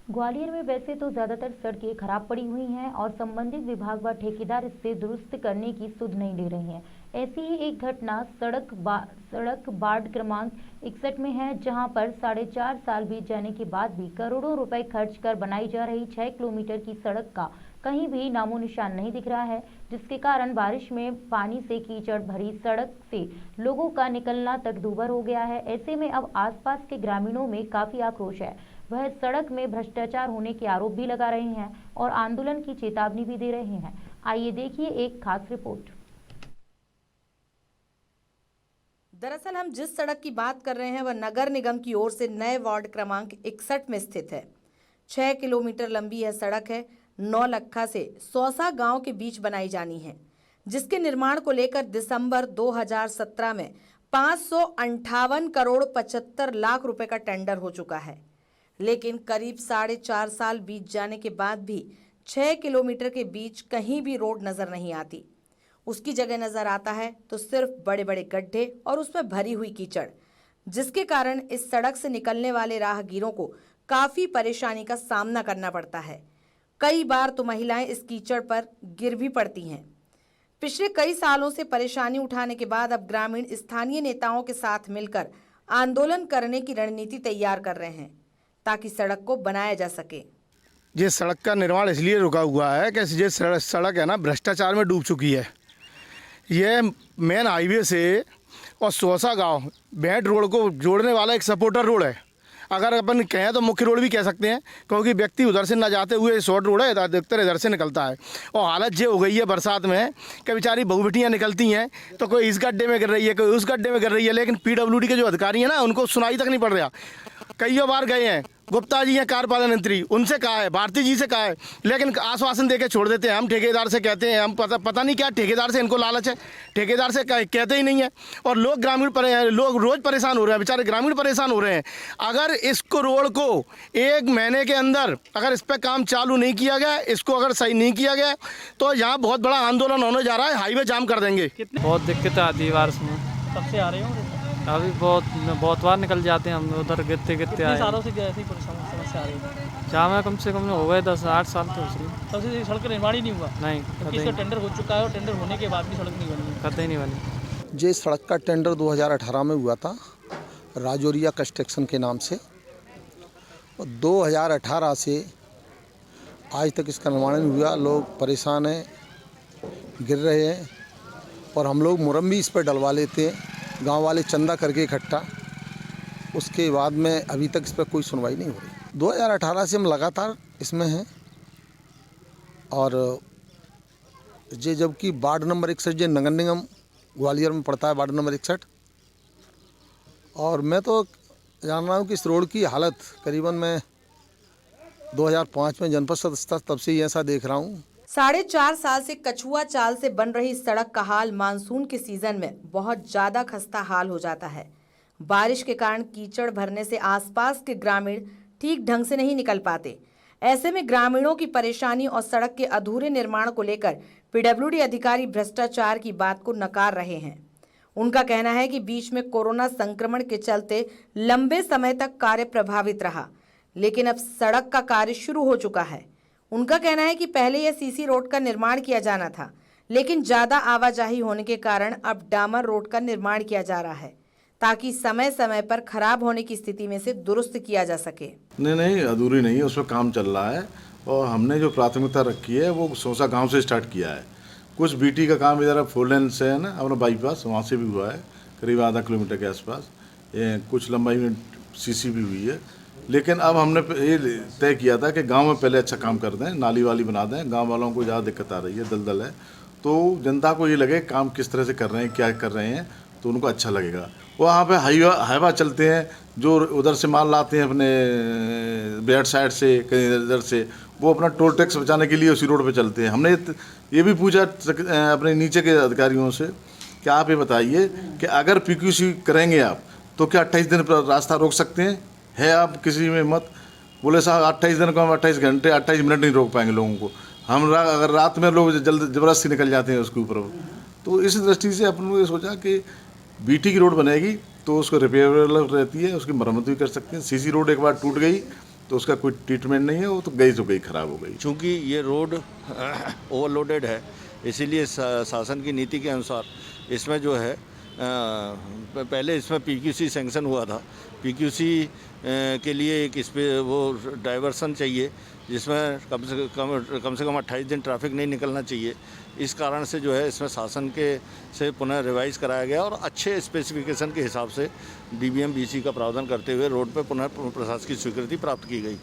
ग्वालियर में वैसे तो ज्यादातर सड़कें खराब पड़ी हुई हैं और संबंधित विभाग व ठेकेदार इससे दुरुस्त करने की सुध नहीं ले रहे हैं। ऐसी ही एक घटना सड़क वार्ड क्रमांक 61 में है, जहां पर 4.5 साल बीत जाने के बाद भी करोड़ों रुपए खर्च कर बनाई जा रही 6 किलोमीटर की सड़क का कहीं भी नामो निशान नहीं दिख रहा है, जिसके कारण बारिश में पानी से कीचड़ भरी सड़क से लोगों का निकलना तक दूभर हो गया है। ऐसे में अब आसपास के ग्रामीणों में काफी आक्रोश है। वह सड़क में भ्रष्टाचार होने के आरोप भी लगा रहे हैं और आंदोलन की चेतावनी भी दे रहे हैं। आइए देखिए एक खास रिपोर्ट। दरअसल हम जिस सड़क की बात कर रहे हैं वह नगर निगम की ओर से नए वार्ड क्रमांक 61 में स्थित है। 6 किलोमीटर लंबी यह सड़क है। नौलखा से सौसा गांव के बीच बनाई जानी है, जिसके निर्माण को लेकर दिसंबर 2017 में 558 करोड़ 75 लाख रुपए का टेंडर हो चुका है। लेकिन करीब 4.5 साल बीत जाने के बाद भी 6 किलोमीटर के बीच कहीं भी रोड नजर नहीं आती। उसकी जगह नजर आता है तो सिर्फ बड़े बड़े गड्ढे और उसमें भरी हुई कीचड़, जिसके कारण इस सड़क से निकलने वाले राहगीरों को काफी परेशानी का सामना करना पड़ता है। कई बार तो महिलाएं इस कीचड़ पर गिर भी पड़ती हैं। पिछले कई सालों से परेशानी उठाने के बाद अब ग्रामीण स्थानीय नेताओं के साथ मिलकर आंदोलन करने की रणनीति तैयार कर रहे हैं ताकि सड़क को बनाया जा सके। ये सड़क का निर्माण इसलिए रुका हुआ है कि ये सड़क है ना भ्रष्टाचार में डूब चुकी है। ये मेन हाईवे से और सौसा गांव भेंट रोड को जोड़ने वाला एक सपोर्टर रोड है। अगर अपन कहें तो मुख्य रोड भी कह सकते हैं, क्योंकि व्यक्ति उधर से ना जाते हुए शॉर्ट रोड है, अधिकतर इधर से निकलता है। और हालत ये हो गई है बरसात में कि बेचारी बहू बेटियाँ निकलती हैं तो कोई इस गड्ढे में गिर रही है, कोई उस गड्ढे में गिर रही है, लेकिन PWD के जो अधिकारी हैं ना उनको सुनाई तक नहीं पड़ रहा। कई बार गए हैं, गुप्ता जी हैं कार्यपालन मंत्री, उनसे कहा है, भारती जी से कहा है, लेकिन आश्वासन देके छोड़ देते हैं। हम ठेकेदार से कहते हैं, हम पता नहीं क्या ठेकेदार से इनको लालच है, ठेकेदार से कहते ही नहीं है। और लोग लोग रोज परेशान हो रहे हैं, बेचारे ग्रामीण परेशान हो रहे हैं। अगर इसको रोड को 1 महीने के अंदर अगर इस पर काम चालू नहीं किया गया, इसको अगर सही नहीं किया गया, तो यहाँ बहुत बड़ा आंदोलन होने जा रहा है, हाईवे जाम कर देंगे। बहुत दिक्कत आती है बारिश में। कब से आ रहे हो? अभी बहुत बार निकल जाते हैं हम उधर गिरते आए। सालों से ऐसी समस्या आ रही है? जहाँ में कम से कम हो गए 10-8 साल तो उसमें। तब से सड़क का निर्माण ही नहीं हुआ? नहीं, इसका टेंडर हो चुका है और टेंडर होने के बाद भी सड़क नहीं बनी? कतई ही नहीं बनी। ये सड़क का टेंडर 2018 में हुआ था राजौरिया कंस्ट्रक्शन के नाम से, और 2018 से आज तक इसका निर्माण नहीं हुआ। लोग परेशान हैं, गिर रहे हैं, और हम लोग मुरम भी इस पर डलवा लेते हैं, गांव वाले चंदा करके इकट्ठा। उसके बाद में अभी तक इस पर कोई सुनवाई नहीं हो रही। 2018 से हम लगातार इसमें हैं, और ये जबकि वार्ड नंबर 61 ये नगर निगम ग्वालियर में पड़ता है, वार्ड नंबर 61। और मैं तो जान रहा हूँ कि इस रोड की हालत करीबन मैं 2005 में जनपद सदस्य तब से ही ऐसा देख रहा हूँ। 4.5 साल से कछुआ चाल से बन रही सड़क का हाल मानसून के सीजन में बहुत ज्यादा खस्ता हाल हो जाता है। बारिश के कारण कीचड़ भरने से आसपास के ग्रामीण ठीक ढंग से नहीं निकल पाते। ऐसे में ग्रामीणों की परेशानी और सड़क के अधूरे निर्माण को लेकर PWD अधिकारी भ्रष्टाचार की बात को नकार रहे हैं। उनका कहना है कि बीच में कोरोना संक्रमण के चलते लंबे समय तक कार्य प्रभावित रहा, लेकिन अब सड़क का कार्य शुरू हो चुका है। उनका कहना है कि पहले यह CC रोड का निर्माण किया जाना था, लेकिन ज्यादा आवाजाही होने के कारण अब डामर रोड का निर्माण किया जा रहा है, ताकि समय समय पर खराब होने की स्थिति में से दुरुस्त किया जा सके। नहीं, अधूरी नहीं है, उसमें काम चल रहा है। और हमने जो प्राथमिकता रखी है वो सौसा गांव से स्टार्ट किया है। कुछ BT का काम इधर 4 लेन से है ना, अपना बाईपास वहाँ से भी हुआ है, करीब आधा किलोमीटर के आसपास। कुछ लंबाई में CC भी हुई है। लेकिन अब हमने ये तय किया था कि गांव में पहले अच्छा काम कर दें, नाली वाली बना दें। गांव वालों को ज़्यादा दिक्कत आ रही है, दलदल है, तो जनता को ये लगे काम किस तरह से कर रहे हैं, क्या कर रहे हैं, तो उनको अच्छा लगेगा। वहाँ पे हाईवा चलते हैं, जो उधर से माल लाते हैं अपने बेहट साइड से, कहीं इधर से, वो अपना टोल टैक्स बचाने के लिए उसी रोड पे चलते हैं। हमने ये भी पूछा अपने नीचे के अधिकारियों से कि आप ये बताइए कि अगर PQC करेंगे आप तो क्या 28 दिन पर रास्ता रोक सकते हैं? है आप किसी में मत? बोले साहब 28 दिन को हम 28 घंटे 28 मिनट नहीं रोक पाएंगे लोगों को। हम अगर रात में लोग ज़बरदस्ती निकल जाते हैं उसके ऊपर। तो इस दृष्टि से अपन ने सोचा कि BT की रोड बनेगी तो उसको रिपेयरेबल रहती है, उसकी मरम्मत भी कर सकते हैं। CC रोड एक बार टूट गई तो उसका कोई ट्रीटमेंट नहीं है, वो तो गई खराब हो गई। चूँकि ये रोड ओवरलोडेड है, इसीलिए शासन की नीति के अनुसार इसमें जो है पहले इसमें पीक्यूसी सैंक्शन हुआ था। पीक्यूसी के लिए एक इस पे वो डाइवर्सन चाहिए, जिसमें कम से कम 28 दिन ट्रैफिक नहीं निकलना चाहिए। इस कारण से जो है इसमें शासन के से पुनः रिवाइज कराया गया और अच्छे स्पेसिफिकेशन के हिसाब से DBM BC का प्रावधान करते हुए रोड पे पुनः प्रशासकीय स्वीकृति प्राप्त की गई।